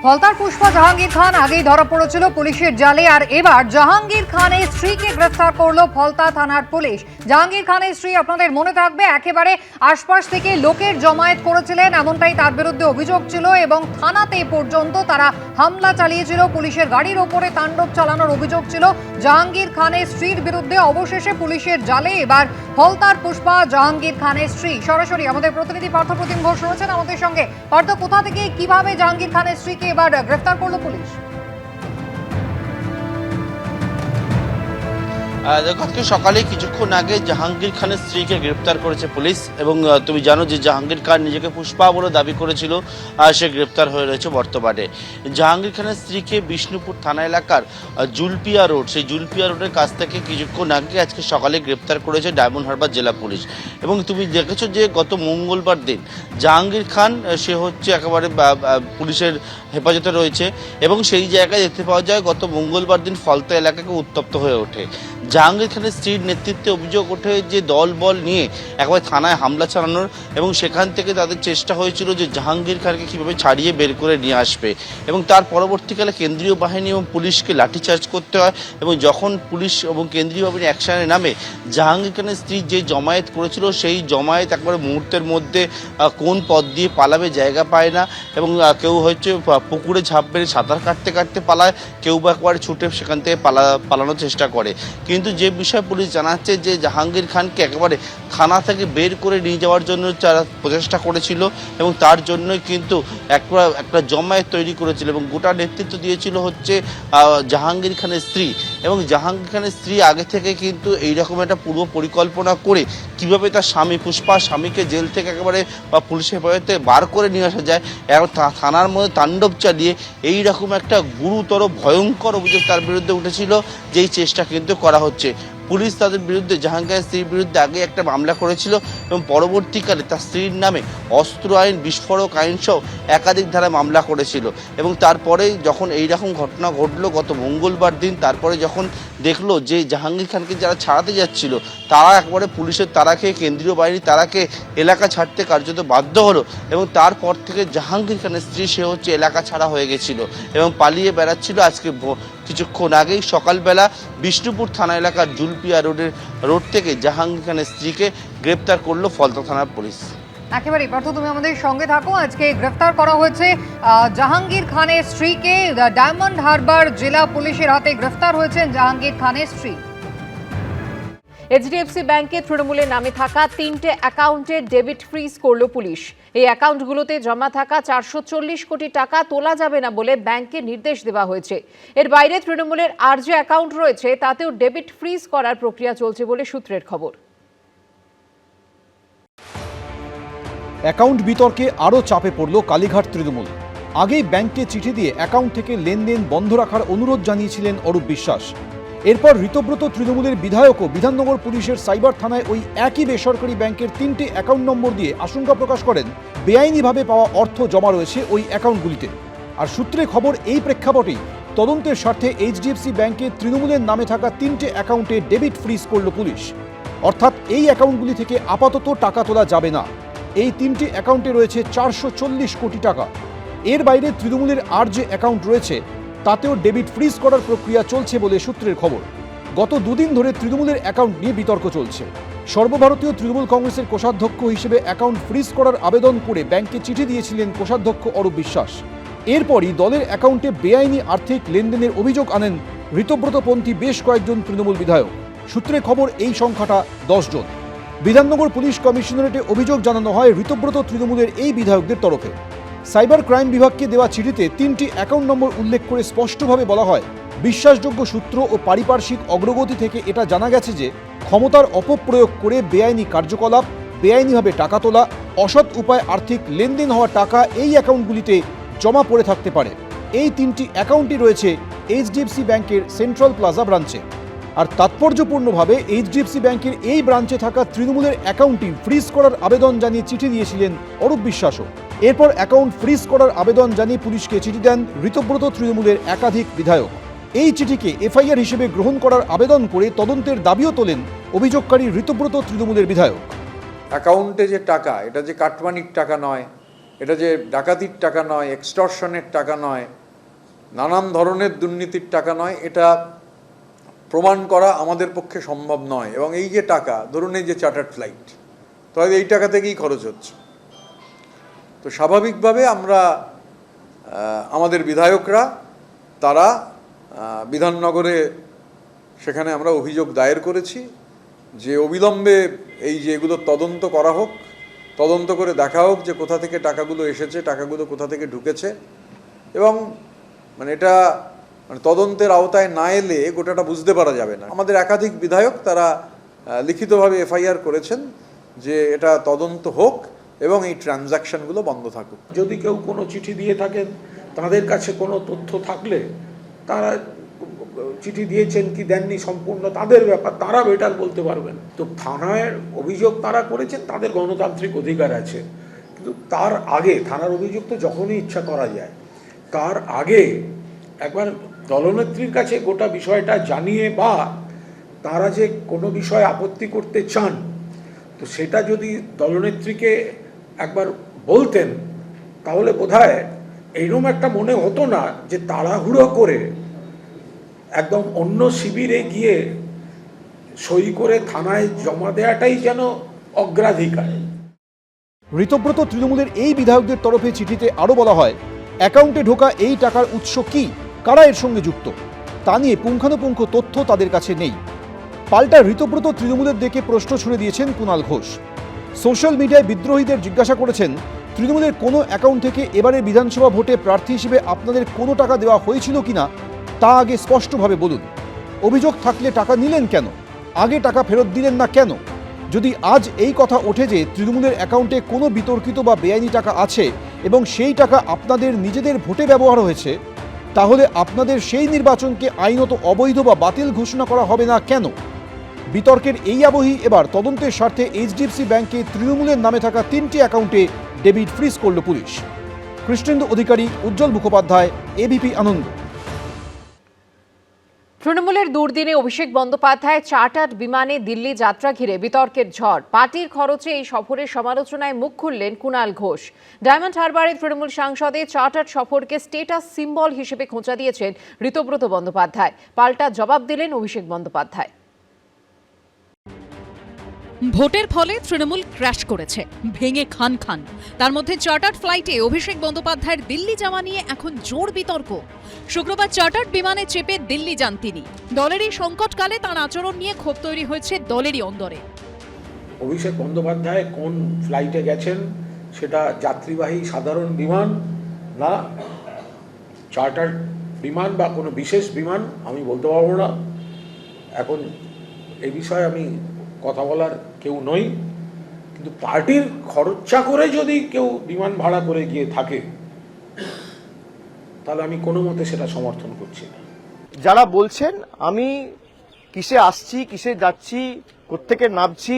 ফলতার পুষ্পা জাহাঙ্গীর খান আগেই ধরা পড়েছিল পুলিশের জালে, আর এবার জাহাঙ্গীর খানের স্ত্রীকে গ্রেফতার করলো ফলতা থানার পুলিশ। জাহাঙ্গীর খানের স্ত্রী, আপনাদের মনে থাকবে, একেবারে আশপাশ থেকে লোকের জমায়েত করেছিলেন এমনটাই তার বিরুদ্ধে অভিযোগ ছিল এবং থানাতে পর্যন্ত তারা হামলা চালিয়েছিল, পুলিশের গাড়ির ওপরে তাণ্ডব চালানোর অভিযোগ ছিল জাহাঙ্গীর খানের স্ত্রীর বিরুদ্ধে। অবশেষে পুলিশের জালে এবার ফলতার পুষ্পা জাহাঙ্গীর খানের স্ত্রী। সরাসরি আমাদের প্রতিনিধি পার্থপ্রতিম ঘোষ রয়েছেন আমাদের সঙ্গে। পার্থ, কোথা থেকে কিভাবে জাহাঙ্গীর খানের স্ত্রীকে এবার গ্রেফতার করলো পুলিশ? গতকাল সকালে কিছুক্ষণ আগে জাহাঙ্গীর খানের স্ত্রীকে গ্রেপ্তার করেছে পুলিশ। এবং তুমি জানো যে জাহাঙ্গীর খান নিজেকে পুষ্পা বলে দাবি করেছিল, সে গ্রেপ্তার হয়ে রয়েছে বর্তমানে। জাহাঙ্গীর খানের স্ত্রীকে বিষ্ণুপুর থানা এলাকার জুলপিয়া রোড, সেই জুলপিয়া রোডের কাছ থেকে কিছুক্ষণ আগে আজকে সকালে গ্রেপ্তার করেছে ডায়মন্ড হারবার জেলা পুলিশ। এবং তুমি দেখেছো যে গত মঙ্গলবার দিন জাহাঙ্গীর খান সে হচ্ছে একেবারে পুলিশের হেফাজতে রয়েছে এবং সেই জায়গায় দেখতে পাওয়া যায় গত মঙ্গলবার দিন ফলতা এলাকাকে উত্তপ্ত হয়ে ওঠে। জাহাঙ্গীর খানের স্ত্রীর নেতৃত্বে অভিযোগ ওঠে যে দল বল নিয়ে একবার থানায় হামলা চালানোর, এবং সেখান থেকে তাদের চেষ্টা হয়েছিল যে জাহাঙ্গীর খানকে কীভাবে ছাড়িয়ে বের করে নিয়ে আসবে। এবং তার পরবর্তীকালে কেন্দ্রীয় বাহিনী এবং পুলিশকে লাঠিচার্জ করতে হয়। এবং যখন পুলিশ এবং কেন্দ্রীয় বাহিনী অ্যাকশনে নামে, জাহাঙ্গীর খানের স্ত্রী যে জমায়েত করেছিল সেই জমায়েত একবারে মুহূর্তের মধ্যে কোন পথ দিয়ে পালাবে জায়গা পায় না। এবং কেউ হচ্ছে পুকুরে ঝাঁপ মেরে সাঁতার কাটতে কাটতে পালায়, কেউ বা একবারে ছুটে সেখান থেকে পালানোর চেষ্টা করে। কিন্তু যে বিষয়ে পুলিশ জানাচ্ছে যে জাহাঙ্গীর খানকে একেবারে থানা থেকে বের করে নিয়ে যাওয়ার জন্য তারা প্রচেষ্টা করেছিল এবং তার জন্যই কিন্তু একটা জমায়েত তৈরি করেছিল এবং গোটা নেতৃত্ব দিয়েছিল হচ্ছে জাহাঙ্গীর খানের স্ত্রী। এবং জাহাঙ্গীর খানের স্ত্রী আগে থেকে কিন্তু এইরকম একটা পূর্ব পরিকল্পনা করে কিভাবে তার স্বামীকে জেল থেকে একেবারে বা পুলিশের হেফাজতে বার করে নিয়ে আসা যায়, থানার মধ্যে তাণ্ডব চালিয়ে এইরকম একটা গুরুতর ভয়ঙ্কর অভিযোগ তার বিরুদ্ধে উঠেছিল, যেই চেষ্টা কিন্তু করা হচ্ছে। পুলিশ তাদের বিরুদ্ধে, জাহাঙ্গীরের স্ত্রীর বিরুদ্ধে আগে একটা মামলা করেছিল এবং পরবর্তীকালে তার স্ত্রীর নামে অস্ত্র আইন, বিস্ফোরক আইন সহ একাধিক ধারায় মামলা করেছিল। এবং তারপরে যখন এইরকম ঘটনা ঘটলো গত মঙ্গলবার দিন, তারপরে যখন দেখলো যে জাহাঙ্গীর খানকে যারা ছাড়াতে যাচ্ছিল তারা একবারে পুলিশের তাড়া খেয়ে, কেন্দ্রীয় বাহিনী তারাকে এলাকা ছাড়তে কার্যত বাধ্য হলো। এবং তারপর থেকে জাহাঙ্গীর খানের স্ত্রী সে হচ্ছে এলাকা ছাড়া হয়ে গেছিল এবং পালিয়ে বেড়াচ্ছিল। আজকে কিছুক্ষণ আগেই সকালবেলা বিষ্ণুপুর থানা এলাকার জুলপিয়া রোড থেকে জাহাঙ্গীর খানের স্ত্রীকে গ্রেপ্তার করলো ফলতা থানার পুলিশ। একেবারে পার্থ, তুমি আমাদের সঙ্গে থাকো। আজকে গ্রেফতার করা হয়েছে জাহাঙ্গীর খানের স্ত্রীকে। ডায়মন্ড হারবার জেলা পুলিশের হাতে গ্রেফতার হয়েছেন জাহাঙ্গীর খানের স্ত্রী। এইচডিএফসি ব্যাংকে তৃণমূলের নামে থাকা 3টে অ্যাকাউন্টের ডেবিট ফ্রিজ করল পুলিশ। এই অ্যাকাউন্টগুলোতে জমা থাকা 440 কোটি টাকা তোলা যাবে না বলে ব্যাংকে নির্দেশ দেওয়া হয়েছে। এর বাইরে তৃণমূলের আর যে অ্যাকাউন্ট রয়েছে তাতেও ডেবিট ফ্রিজ করার প্রক্রিয়া চলছে বলে সূত্রের খবর। অ্যাকাউন্ট বিতর্কে আরও চাপে পড়ল কালীঘাট তৃণমূল। আগেই ব্যাংকে চিঠি দিয়ে অ্যাকাউন্ট থেকে লেনদেন বন্ধ রাখার অনুরোধ জানিয়েছিলেন অরূপ বিশ্বাস। এরপর ঋতব্রত তৃণমূলের বিধায়কও বিধাননগর পুলিশের সাইবার থানায় ওই একই বেসরকারি ব্যাংকের 3টে অ্যাকাউন্ট নম্বর দিয়ে আশঙ্কা প্রকাশ করেন বেআইনিভাবে পাওয়া অর্থ জমা রয়েছে ওই অ্যাকাউন্টগুলিতে। আর সূত্রে খবর, এই প্রেক্ষাপটেই তদন্তের স্বার্থে এইচডিএফসি ব্যাংকে তৃণমূলের নামে থাকা 3টে অ্যাকাউন্টে ডেবিট ফ্রিজ করল পুলিশ। অর্থাৎ এই অ্যাকাউন্টগুলি থেকে আপাতত টাকা তোলা যাবে না। এই 3টি অ্যাকাউন্টে রয়েছে 440 কোটি টাকা। এর বাইরে তৃণমূলের আর যে অ্যাকাউন্ট রয়েছে তাতেও ডেবিট ফ্রিজ করার প্রক্রিয়া চলছে বলে সূত্রের খবর। গত দুদিন ধরে তৃণমূলের অ্যাকাউন্ট নিয়ে বিতর্ক চলছে। সর্বভারতীয় তৃণমূল কংগ্রেসের কোষাধ্যক্ষ হিসেবে অ্যাকাউন্ট ফ্রিজ করার আবেদন করে ব্যাংকে চিঠি দিয়েছিলেন কোষাধ্যক্ষ অরূপ বিশ্বাস। এরপরই দলের অ্যাকাউন্টে বেআইনি আর্থিক লেনদেনের অভিযোগ আনেন ঋতব্রতপন্থী বেশ কয়েকজন তৃণমূল বিধায়ক। সূত্রের খবর, এই সংখ্যাটা 10 জন। বিধাননগর পুলিশ কমিশনারেটে অভিযোগ জানানো হয় ঋতব্রত তৃণমূলের এই বিধায়কদের তরফে। সাইবার ক্রাইম বিভাগকে দেওয়া চিঠিতে 3টি অ্যাকাউন্ট নম্বর উল্লেখ করে স্পষ্টভাবে বলা হয়, বিশ্বাসযোগ্য সূত্র ও পারিপার্শ্বিক অগ্রগতি থেকে এটা জানা গেছে যে ক্ষমতার অপপ্রয়োগ করে বেআইনি কার্যকলাপ, বেআইনিভাবে টাকা তোলা, অসৎ উপায়ে আর্থিক লেনদেন হওয়া টাকা এই অ্যাকাউন্টগুলিতে জমা পড়ে থাকতে পারে। এই 3টি অ্যাকাউন্টই রয়েছে এইচডিএফসি ব্যাংকের সেন্ট্রাল প্লাজা ব্রাঞ্চে। আর তাৎপর্যপূর্ণভাবে এইচডিএফসি ব্যাংকের এই ব্রাঞ্চে থাকা তৃণমূলের অ্যাকাউন্টটি ফ্রিজ করার আবেদন জানিয়ে চিঠি দিয়েছিলেন অরূপ বিশ্বাসও। এরপর অ্যাকাউন্ট ফ্রিজ করার আবেদন জানিয়ে পুলিশকে চিঠি দেন ঋতব্রত তৃণমূলের একাধিক বিধায়ক। এই চিঠিকে এফআইআর হিসেবে গ্রহণ করার আবেদন করে তদন্তের দাবিও তোলেন অভিযোগকারী ঋতব্রত তৃণমূলের বিধায়ক। অ্যাকাউন্টে যে টাকা, এটা যে কাটমানির টাকা নয়, এটা যে ডাকাতির টাকা নয়, এক্সটর্শনের টাকা নয়, নানান ধরনের দুর্নীতির টাকা নয়, এটা প্রমাণ করা আমাদের পক্ষে সম্ভব নয়। এবং এই যে টাকা, ধরুন এই যে চার্টার্ড ফ্লাইট, তাহলে এই টাকা থেকেই খরচ হচ্ছে। তো স্বাভাবিকভাবে আমরা আমাদের বিধায়করা তারা বিধাননগরে সেখানে আমরা অভিযোগ দায়ের করেছি যে অবিলম্বে এই যে এগুলো তদন্ত করা হোক, তদন্ত করে দেখা হোক যে কোথা থেকে টাকাগুলো এসেছে, টাকাগুলো কোথা থেকে ঢুকেছে। এবং এটা তদন্তের আওতায় না এলে গোটাটা বুঝতে পারা যাবে না। আমাদের একাধিক বিধায়ক তারা লিখিতভাবে এফআইআর করেছেন যে এটা তদন্ত হোক এবং এই ট্রানজ্যাকশনগুলো বন্ধ থাকুক। যদি কেউ কোনো চিঠি দিয়ে থাকেন, তাদের কাছে কোনো তথ্য থাকলে তারা চিঠি দিয়েছেন কি দেননি সম্পূর্ণ তাদের ব্যাপার, তারা বেটার বলতে পারবেন। তো থানায় অভিযোগ তারা করেছেন, তাদের গণতান্ত্রিক অধিকার আছে, কিন্তু তার আগে থানার অভিযোগ তো যখনই ইচ্ছা করা যায়, তার আগে একবার দলনেত্রীর কাছে গোটা বিষয়টা জানিয়ে বা তারা যে কোনো বিষয়ে আপত্তি করতে চান, তো সেটা যদি দলনেত্রীকে একবার বলতেন তাহলে বোধহয় এইরকম একটা মনে হতো না যে তাড়াহুড়ো করে একদম অন্য শিবিরে গিয়ে সই করে থানায় জমা দেওয়াটাই যেন অগ্রাধিকার। ঋতব্রত তৃণমূলের এই বিধায়কদের তরফে চিঠিতে আরও বলা হয়, অ্যাকাউন্টে ঢোকা এই টাকার উৎস কি, কারা এর সঙ্গে যুক্ত, তা নিয়ে পুঙ্খানুপুঙ্খ তথ্য তাদের কাছে নেই। পাল্টা ঋতব্রত তৃণমূলের দিকে প্রশ্ন ছুড়ে দিয়েছেন কুণাল ঘোষ। সোশ্যাল মিডিয়ায় বিদ্রোহীদের জিজ্ঞাসা করেছেন, তৃণমূলের কোনো অ্যাকাউন্ট থেকে এবারে বিধানসভা ভোটে প্রার্থী হিসেবে আপনাদের কোনো টাকা দেওয়া হয়েছিল কিনা তা আগে স্পষ্টভাবে বলুন। অভিযোগ থাকলে টাকা নিলেন কেন, আগে টাকা ফেরত দিলেন না কেন? যদি আজ এই কথা ওঠে যে তৃণমূলের অ্যাকাউন্টে কোনো বিতর্কিত বা বেআইনি টাকা আছে এবং সেই টাকা আপনাদের নিজেদের ভোটে ব্যবহার হয়েছে, তাহলে আপনাদের সেই নির্বাচনকে আইনত অবৈধ বা বাতিল ঘোষণা করা হবে না কেন? বিতর্কের এই আবহেই এবার তদন্তের স্বার্থে এইচডিএফসি ব্যাংকে তৃণমূলের নামে থাকা 3টি অ্যাকাউন্টে ডেবিট ফ্রিজ করল পুলিশ। কৃষ্ণেন্দু অধিকারী, উজ্জ্বল মুখোপাধ্যায়, এবিপি আনন্দ। তৃণমূলের দুর্দিনে অভিষেক বন্দ্যোপাধ্যায় চার্টার্ড বিমানে দিল্লি যাত্রা ঘিরে বিতর্কের ঝড়। পার্টির খরচে এই সফরের সমালোচনায় মুখ খুললেন কুণাল ঘোষ। ডায়মন্ড হারবারে তৃণমূল সাংসদে চার্টার্ড সফরকে স্টেটাস সিম্বল হিসেবে খোঁচা দিয়েছেন ঋতব্রত বন্দ্যোপাধ্যায়। পাল্টা জবাব দিলেন অভিষেক বন্দ্যোপাধ্যায়। ভোটের ফলে তৃণমূল ক্র্যাশ করেছে, ভেঙে খান খান। তার মধ্যে চার্টার্ড ফ্লাইটে অভিষেক বন্দ্যোপাধ্যায়ের দিল্লি যাওয়া নিয়ে এখন জোর বিতর্ক। শুক্রবার চার্টার্ড বিমানে চেপে দিল্লি যান তিনি। দলের এই সংকটকালে তাঁর আচরণ নিয়ে ক্ষোভ তৈরি হয়েছে দলেরই অন্দরে। অভিষেক বন্দ্যোপাধ্যায় কোন ফ্লাইটে গেছেন, সেটা যাত্রীবাহী সাধারণ বিমান না চার্টার্ড বিমান বা কোনো বিশেষ বিমান আমি বলতে পারবো না। এখন এই বিষয়ে আমি কথা বলার কেউ নই, কিন্তু পার্টির খরচা করে যদি কেউ বিমান ভাড়া করে গিয়ে থাকে তাহলে আমি কোনো মতে সেটা সমর্থন করছি না। যারা বলছেন আমি কিসে আসছি, কিসে যাচ্ছি, কোত্থেকে নামছি,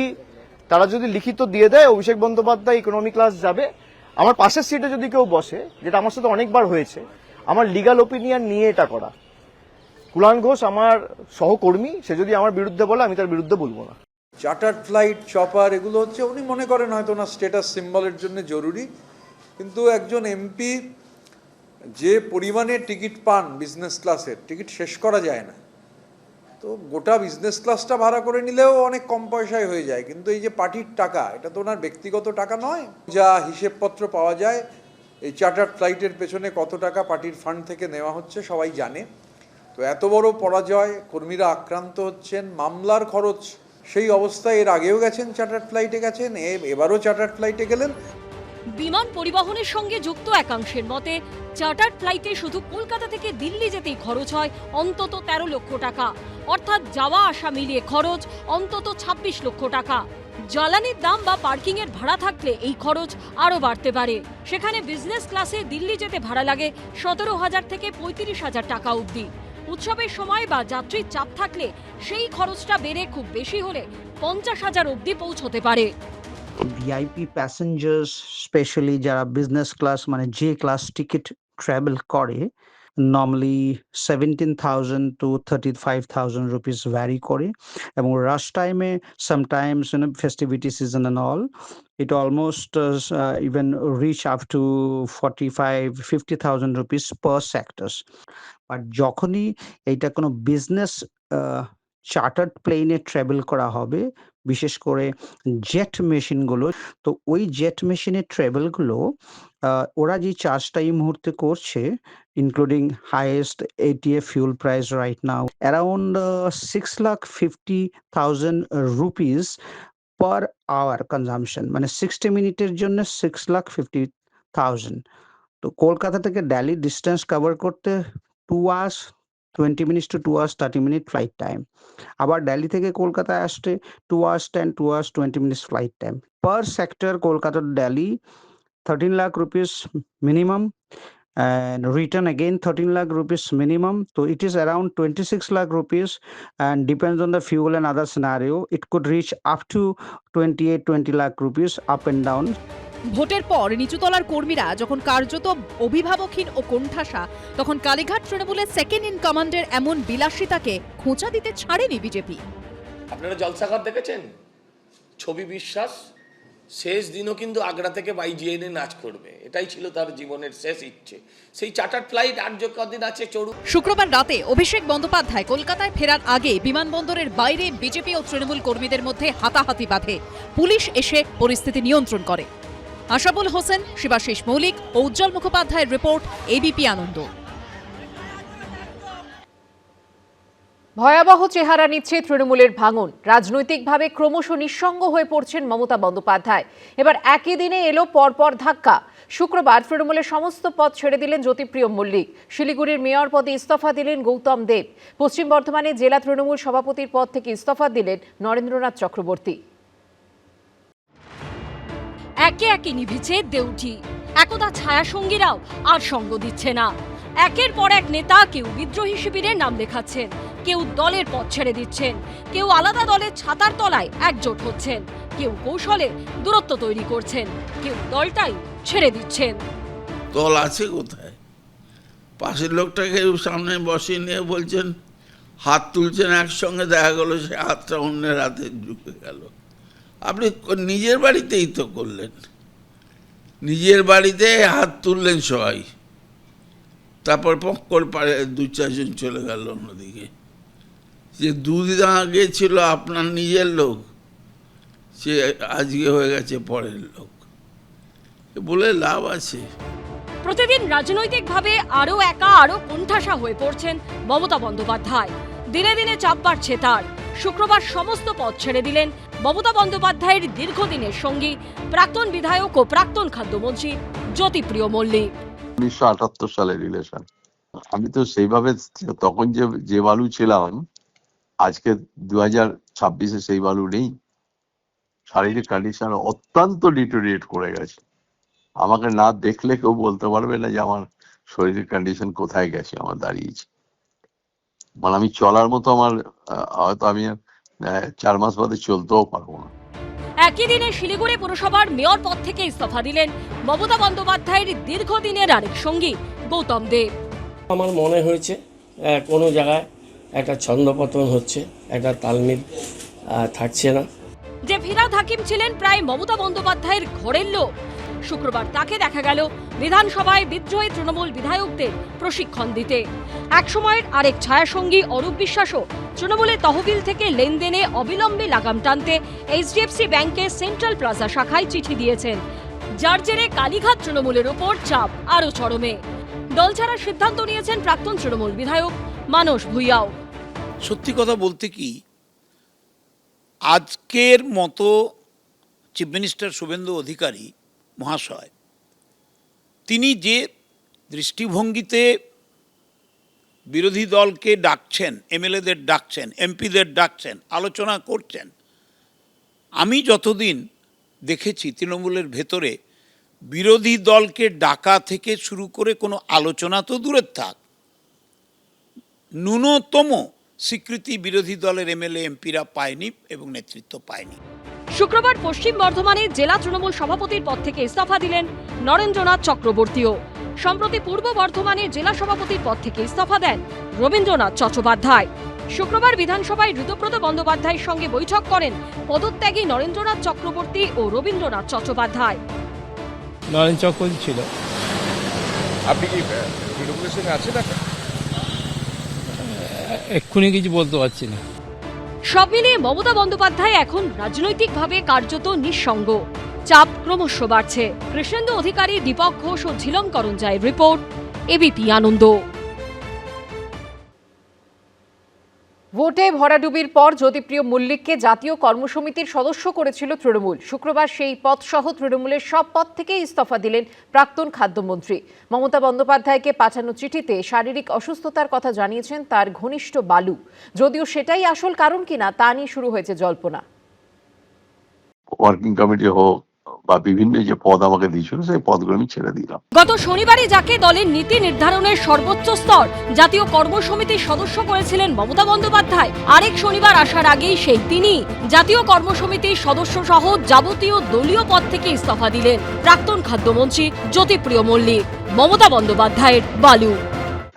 তারা যদি লিখিত দিয়ে দেয় অভিষেক বন্দ্যোপাধ্যায় ইকোনমি ক্লাস যাবে, আমার পাশের সিটে যদি কেউ বসে, যেটা আমার সাথে অনেকবার হয়েছে, আমার লিগ্যাল ওপিনিয়ন নিয়ে এটা করা। কুণাল ঘোষ আমার সহকর্মী, সে যদি আমার বিরুদ্ধে বলে আমি তার বিরুদ্ধে বলবো না। চার্টার্ড ফ্লাইট, চপার, এগুলো হচ্ছে উনি মনে করেন হয়তো না স্ট্যাটাস সিম্বলের জন্য জরুরি, কিন্তু একজন এমপি যে পরিমাণে টিকিট পান বিজনেস ক্লাসের, টিকিট শেষ করা যায় না। তো গোটা বিজনেস ক্লাসটা ভাড়া করে নিলেও অনেক কম পয়সায় হয়ে যায়, কিন্তু এই যে পার্টির টাকা, এটা তো ওনার ব্যক্তিগত টাকা নয়। যা হিসেবপত্র পাওয়া যায় এই চার্টার্ড ফ্লাইটের পেছনে কত টাকা পার্টির ফান্ড থেকে নেওয়া হচ্ছে সবাই জানে। তো এত বড় পরাজয়, কর্মীরা আক্রান্ত হচ্ছেন, মামলার খরচ, সেই অবস্থায় এর আগেও গেছেন চার্টার্ড ফ্লাইটে গেছেন, এবারও চার্টার্ড ফ্লাইটে গেলেন। বিমান পরিবহনের সঙ্গে যুক্ত একাংশের মতে চার্টার্ড ফ্লাইটে শুধু কলকাতা থেকে দিল্লি যেতেই খরচ হয় অন্তত 13 লক্ষ টাকা, অর্থাৎ যাওয়া আসা মিলিয়ে খরচ অন্তত 26 লক্ষ টাকা। জ্বালানির দাম বা পার্কিং এর ভাড়া থাকলে এই খরচ আরও বাড়তে পারে। সেখানে বিজনেস ক্লাসে দিল্লি যেতে ভাড়া লাগে 17,000 থেকে 35,000 টাকা অবধি। উৎসবের সময় বা যাত্রীর চাপ থাকলে সেই খরচটা বেড়ে খুব বেশি হলে 50,000 অবধি পৌঁছতে পারে। ভিআইপি প্যাসেঞ্জার্স স্পেশালি যারা বিজনেস ক্লাস মানে যে ক্লাস টিকিট ট্রাভেল করে নর্মালি 17,000 to 35,000 রুপিস ভ্যারি করে এবং রাশ টাইমে sometimes festivity season and all it almost even reach up to 45-50,000 rupees per sectors. But যখনই এইটা কোনো বিজনেস চার্টার্ড প্লেনে ট্রাভেল করা হবে, বিশেষ করে জেট মেশিনগুলো, তো ওই জেট মেশিনের ট্রাভেলগুলো ওরা যে চার্জটা এই মুহূর্তে করছে, including highest ATF fuel price right now, around 6,50,000 rupees per hour consumption, মানে 60 মিনিটের জন্য 6,50,000। তো কলকাতা থেকে দিল্লি ডিস্টেন্স কভার করতে 2 hours 20 minutes to 2 hours 30 minute flight time, আবার দিল্লি থেকে কলকাতায় আসতে 2 hours 10 2 hours 20 minutes flight time. Per sector Kolkata Delhi 13 lakh rupees minimum and return again 13 lakh rupees minimum, so it is around 26 lakh rupees and depends on the fuel and other scenario, it could reach up to 28-20 lakh rupees up and down. ভোটের পর নিচুতলার কর্মীরা যখন কার্যত অভিভাবকহীন ও কোণঠাসা, তখন কালীঘাট তৃণমূলের second in কমান্ডের এমন বিলাসিতাকে খোঁচা দিতে ছাড়েনি বিজেপি। আপনারা জলসাঘর দেখেছেন? ছবি বিশ্বাস শেষ দিনও কিন্তু আগ্রা থেকে বাইজিএনে নাচ করবে, এটাই ছিল তার জীবনের শেষ ইচ্ছে। সেই চার্টার্ড ফ্লাইট আর যে কদিন আছে চড়ুক। শুক্রবার রাতে অভিষেক বন্দ্যোপাধ্যায় কলকাতায় ফেরার আগে বিমানবন্দরের বাইরে বিজেপি ও তৃণমূল কর্মীদের মধ্যে হাতাহাতি বাধে। পুলিশ এসে পরিস্থিতি নিয়ন্ত্রণ করে। আশাবুল হোসেন, শিবাশিস মৌলিক ও উজ্জ্বল মুখোপাধ্যায়ের রিপোর্ট, এবিপি আনন্দ। ভয়াবহ চেহারা নিচ্ছে তৃণমূলের ভাঙন। রাজনৈতিকভাবে ক্রমশ নিঃসঙ্গ হয়ে পড়ছেন মমতা বন্দ্যোপাধ্যায়। এবার একই দিনে এলো পরপর ধাক্কা। শুক্রবার তৃণমূলের সমস্ত পদ ছেড়ে দিলেন জ্যোতিপ্রিয় মল্লিক। শিলিগুড়ির মেয়র পদে ইস্তফা দিলেন গৌতম দেব। পশ্চিম বর্ধমানে জেলা তৃণমূল সভাপতির পদ থেকে ইস্তফা দিলেন নরেন্দ্রনাথ চক্রবর্তী। একে একে নিভিছে দেউঠি। একদা ছায়াসঙ্গীরাও আর সঙ্গ দিচ্ছে না। একের পর এক নেতা কেউ বিদ্রোহী শিবিরের নাম লেখাচ্ছেন, কেউ দলের পথ ছেড়ে দিচ্ছেন, কেউ আলাদা দলের ছাতার তলায় একজোট হচ্ছেন, কেউ কৌশলে দূরত্ব তৈরি করছেন, কেউ দলটাই ছেড়ে দিচ্ছেন। দল আছে কোথায়? পাশের লোকটাকে সামনে বসিয়ে নিয়ে বলছেন, হাত তুলছেন, একসঙ্গে দেখা গেল সে হাতটা অন্যের হাতে ঢুকে গেল। আপনি নিজের বাড়িতেই তো করলেন, নিজের বাড়িতে হাত তুললেন সবাই, তারপর পক্কর পারে 2-4 জন চলে গেল অন্যদিকে। যে দুদিন আগে ছিল আপনার নিজের লোক, সে আজকে হয়ে গেছে পরের লোক, বলে লাভ আছে? প্রতিদিন রাজনৈতিকভাবে আরো একা আরো কোণঠাসা হয়ে পড়ছেন মমতা বন্দ্যোপাধ্যায়। দিনে দিনে চাপ বাড়ছে তার। শুক্রবার সমস্ত পদ ছেড়ে দিলেন মমতা বন্দ্যোপাধ্যায়ের দীর্ঘদিনের সঙ্গী প্রাক্তন বিধায়ক ও প্রাক্তন খাদ্যমন্ত্রী জ্যোতিপ্রিয় মল্লিক। 1978 সালের রিলেশন। আমি তো সেইভাবে তখন যে বালু ছিলাম, আজকে 2026-এ সেই বালু নেই। শারীরিক কন্ডিশন অত্যন্ত ডিটোরিয়েট করে গেছে। আমাকে না দেখলে কেউ বলতে পারবে না যে আমার শরীরের কন্ডিশন কোথায় গেছে, আমার দাঁড়িয়েছে। মানে আমি চলার মতো আমার হয়তো আমি 4 মাস বাদে চলতেও পারবো না। একই দিনে শিলিগুড়ি পুরসভার মেয়র পদ থেকে ইস্তফা দিলেন মমতা বন্দ্যোপাধ্যায়ের দীর্ঘদিনের আরেক সঙ্গী গৌতম দেব। আমার মনে হয়েছে কোনো জায়গায় একটা ছন্দপতন হচ্ছে, একটা তালমিল থাকছে না। যে ফিরহাদ হাকিম ছিলেন প্রায় মমতা বন্দ্যোপাধ্যায়ের ঘরের লোক, শুক্রবার তাকে দেখা গেল বিধানসভায় বিদ্রোহী তৃণমূল বিধায়কদের প্রশিক্ষণ দিতে। একসময়ের আরেক ছায়াসঙ্গী অরূপ বিশ্বাসও তৃণমূলের তহবিল থেকে লেনদেনে অবিলম্বে লাগাম টানতে HDFC ব্যাংকের সেন্ট্রাল প্লাজা শাখায় চিঠি দিয়েছেন, যার জেরে কালীঘাট তৃণমূলের ওপর চাপ আরও চরমে। দল ছাড়ার সিদ্ধান্ত নিয়েছেন প্রাক্তন তৃণমূল বিধায়ক মানস ভূঁইয়াও। সত্যি কথা বলতে কি, আজকের মতো চিফ মিনিস্টার শুভেন্দু অধিকারী মহাশয়, তিনি যে দৃষ্টিভঙ্গিতে বিরোধী দলকে ডাকছেন, MLA-দের ডাকছেন, MP-দের ডাকছেন, আলোচনা করছেন, আমি যতদিন দেখেছি তৃণমূলের ভেতরে বিরোধী দলকে ডাকা থেকে শুরু করে কোনো আলোচনা তো দূরের থাক, ন্যূনতম স্বীকৃতি বিরোধী দলের MLA MP-রা পায়নি এবং নেতৃত্ব পায়নি। শুক্রবার পশ্চিম বর্ধমানে জেলা তৃণমূল সভাপতির পদ থেকে ইস্তফা দিলেন নরেন্দ্রনাথ চক্রবর্তীও। সম্প্রতি পূর্ব বর্ধমানের জেলা সভাপতির পদ থেকে ইস্তফা দেন রবীন্দ্রনাথ চট্টোপাধ্যায়। শুক্রবার বিধানসভায় ঋতব্রত বন্দ্যোপাধ্যায়ের সঙ্গে বৈঠক করেন পদত্যাগী নরেন্দ্রনাথ চক্রবর্তী ও রবীন্দ্রনাথ চট্টোপাধ্যায়। নরেন চক্রবর্তী ছিল। আপনি কি তৃণমূলের সঙ্গে আছেন? এক্ষুনি কিছু বলতে পারছি না। সব মিলিয়ে মমতা বন্দ্যোপাধ্যায় এখন রাজনৈতিকভাবে কার্যত নিঃসঙ্গ। চাপ ক্রমশ বাড়ছে। কৃষ্ণেন্দু অধিকারী, দীপক ঘোষ ও ঝিলম করঞ্জাইয়ের রিপোর্ট, এবিপি আনন্দ। ভোটে ভরাডুবির পর জ্যোতিপ্রিয় মল্লিককে জাতীয় কর্মসমিতির সদস্য করেছিল তৃণমূল। শুক্রবার সেই পদসহ তৃণমূলের সব পদ থেকে ইস্তফা দিলেন প্রাক্তন খাদ্যমন্ত্রী। মমতা বন্দ্যোপাধ্যায়কে পাঠানো চিঠিতে শারীরিক অসুস্থতার কথা জানিয়েছেন তার ঘনিষ্ঠ বালু। যদিও সেটাই আসল কারণ কিনা তা নিয়ে শুরু হয়েছে জল্পনা। ওয়ার্কিং কমিটি হোক বা বিভিন্ন যে পদ আমাকে দিয়েছিল সেই পদগুলো আমি ছেড়ে দিলাম। গত শনিবারে যাকে দলের নীতি নির্ধারণের সর্বোচ্চ স্তর জাতীয় কর্মসমিতির সদস্য করেছিলেন মমতা বন্দ্যোপাধ্যায়, আরেক শনিবার আসার আগেই সেই তিনি জাতীয় কর্মসমিতির সদস্য সহ যাবতীয় দলীয় পদ থেকে ইস্তফা দিলেন প্রাক্তন খাদ্যমন্ত্রী জ্যোতিপ্রিয় মল্লিক, মমতা বন্দ্যোপাধ্যায়ের বালু।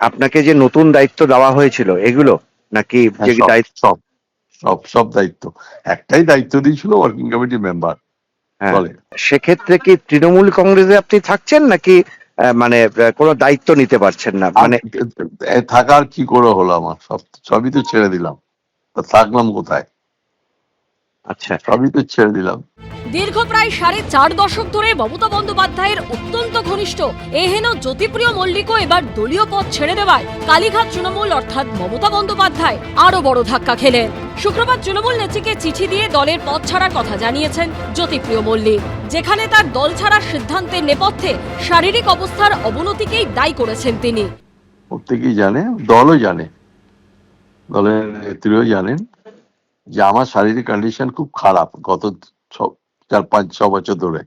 আপনাকে যে নতুন দায়িত্ব দেওয়া হয়েছিল এগুলো নাকি যে দায়িত্ব? সব দায়িত্ব, একটাই দায়িত্ব দিয়েছিল ওয়ার্কিং কমিটি মেম্বার। সেক্ষেত্রে কি তৃণমূল কংগ্রেসে আপনি থাকছেন নাকি মানে কোনো দায়িত্ব নিতে পারছেন না? মানে থাকার কি করে হলো, আমার সবই তো ছেড়ে দিলাম, থাকলাম কোথায়? আচ্ছা, সবই তো ছেড়ে দিলাম। দীর্ঘ প্রায় 4.5 দশক ধরে মমতা বন্দ্যোপাধ্যায়ের অত্যন্ত ঘনিষ্ঠ এহেন জ্যোতিপ্রিয় মল্লিকও এবার দলীয় পদ ছেড়ে দেওয়ায় কালীঘাট তৃণমূল অর্থাৎ মমতা বন্দ্যোপাধ্যায় আরো বড় ধাক্কা খেলেন। শুক্রবার তৃণমূল নেত্রীকে চিঠি দিয়ে দলের পদ ছাড়ার কথা জানিয়েছেন জ্যোতিপ্রিয় মল্লিক, যেখানে তার দল ছাড়ার সিদ্ধান্তের নেপথ্যে শারীরিক অবস্থার অবনতিকেই দায়ী করেছেন তিনি। প্রত্যেকেই জানে, দলও জানে, দলের নেত্রীও জানেন যে আমার শারীরিক কন্ডিশন খুব খারাপ। গত 4-5-6 বছর ধরে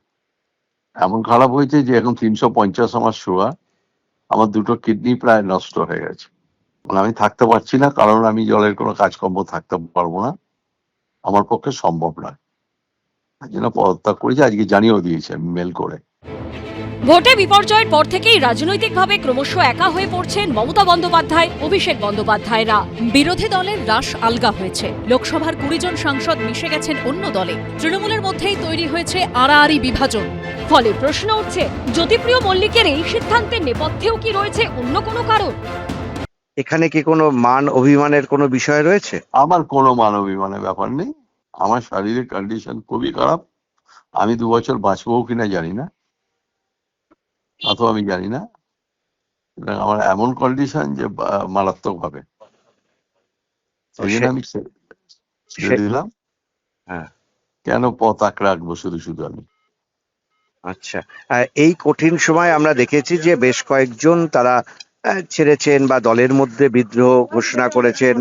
এমন খারাপ হয়েছে যে এখন 350 আমার সুগার, আমার 2টো কিডনি প্রায় নষ্ট হয়ে গেছে। আমি থাকতে পারছি না, কারণ আমি দলের কোনো কাজকর্ম থাকতে পারবো না, আমার পক্ষে সম্ভব নয়। তার জন্য পদত্যাগ করেছি, আজকে জানিয়েও দিয়েছে মেল করে। ভোটে বিপর্যয়ের পর থেকেই রাজনৈতিকভাবে ক্রমশ একা হয়ে পড়ছেন মমতা বন্দ্যোপাধ্যায়, অভিষেক বন্দ্যোপাধ্যায়রা। বিরোধী দলের রাশ আলগা হয়েছে। লোকসভার 20 জন সাংসদ মিশে গেছেন অন্য দলে। তৃণমূলের মধ্যেই তৈরি হয়েছে আড়াআড়ি বিভাজন। ফলে প্রশ্ন উঠছে, জ্যোতিপ্রিয় মল্লিকের এই সিদ্ধান্তের নেপথ্যেও কি রয়েছে অন্য কোনো কারণ? এখানে কি কোনো মান অভিমানের কোনো বিষয় রয়েছে? আমার কোনো মান অভিমানের ব্যাপার নেই। আমার শারীরিক কন্ডিশন খুবই খারাপ। আমি 2 বছর বাঁচবো কিনা জানি না, অথবা আমি জানি না। আমার এমন কন্ডিশন যে মারাত্মক ভাবে, আমি ছেড়ে দিলাম। হ্যাঁ, কেন পথ আঁকড়ে রাখবো শুধু আমি? আচ্ছা, এই কঠিন সময় আমরা দেখেছি যে বেশ কয়েকজন তারা ছেড়েছেন বা দলের মধ্যে বিদ্রোহ ঘোষণা করেছেন।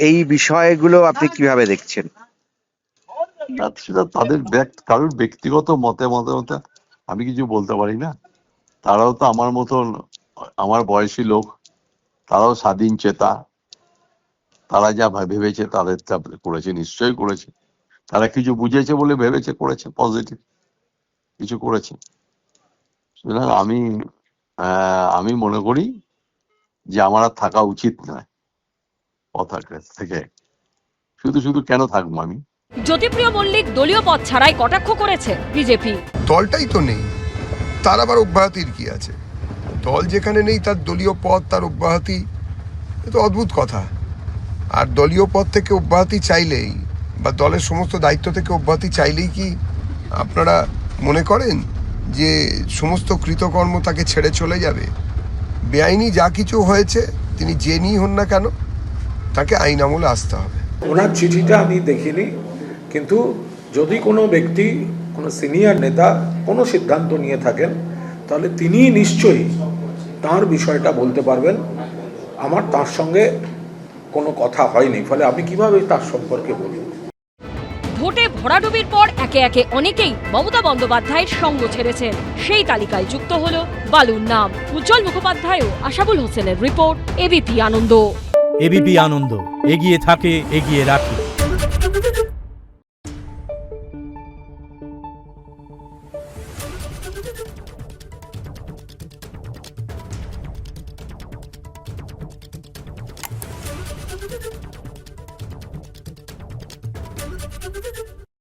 এই বিষয়গুলো আপনি কিভাবে দেখছেন? সেটা তাদের কারোর ব্যক্তিগত মতে আমি কিছু বলতে পারি না। তারাও তো আমার মতন, আমার বয়সী লোক, তারাও স্বাধীন চেতা। তারা যা ভেবেছে তাদের করেছে, নিশ্চয়ই করেছে। তারা কিছু বুঝেছে বলে ভেবেছে, করেছে, পজিটিভ কিছু করেছে। সুতরাং আমি মনে করি যে আমার আর থাকা উচিত নয় থেকে। শুধু কেন থাকবো আমি? জ্যোতিপ্রিয় মল্লিক দলীয় পদ ছাড়াই কটাক্ষ করেছে বিজেপি। দলটাই তো নেই, তার আবার অব্যাহতির কি আছে? দল যেখানে নেই তার দলীয় পদ, তার অব্যাহতি, এ তো অদ্ভুত কথা। আর দলীয় পদ থেকে অব্যাহতি চাইলেই বা দলের সমস্ত দায়িত্ব থেকে অব্যাহতি চাইলেই কি আপনারা মনে করেন যে সমস্ত কৃতকর্ম তাকে ছেড়ে চলে যাবে? বেআইনি যা কিছু হয়েছে, তিনি যে নিই হন না কেন, তাকে আইন আমলে আসতে হবে। ওনার চিঠিটা আমি দেখিনি, কিন্তু যদি কোনো ব্যক্তি, কোনো সিনিয়র নেতা কোনো সিদ্ধান্ত নিয়ে থাকেন, তাহলে তিনি নিশ্চয়ই তার বিষয়টা বলতে পারবেন। আমার তার সঙ্গে কোনো কথা হয়নি, ফলে আমি কিভাবে তার সম্পর্কে বলবো? ভোটে ভরাডুবির পর একে একে অনেকেই মমতা বন্দ্যোপাধ্যায়ের সঙ্গ ছেড়েছেন। সেই তালিকায় যুক্ত হলো বালুর নাম। উজ্জ্বল মুখোপাধ্যায় ও আশাবুল হোসেনের রিপোর্ট, এবিপি আনন্দ। এবিপি আনন্দ, এগিয়ে থাকে, এগিয়ে রাখে।